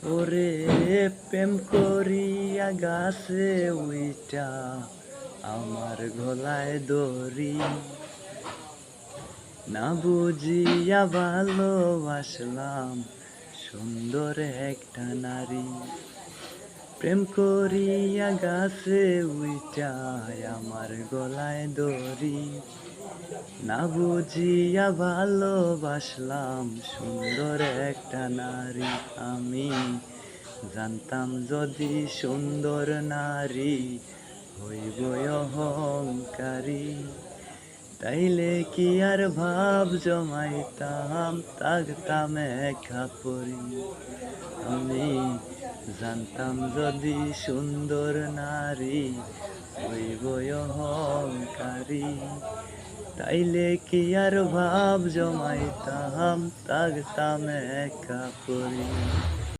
ওরে প্রেম করিয়া গাছে উইটা আমার গলায় দড়ি, না বুঝিয়া ভালোবাসলাম সুন্দর একটা নারী। প্রেম করিয়া গাছে উইটা আমার গলায় দড়ি, না বুঝিয়া ভালোবাসলাম সুন্দর একটা নারী। আমি জানতাম যদি সুন্দর নারী হইব অহংকারী, তাইলে কি আর ভাব জমাইতাম, থাকতাম একা পরি। আমি জানতাম যদি সুন্দর নারী হইব অহংকারী, তাইলে কি আর ভাব জমাইতাম, থাকতাম একা পরি।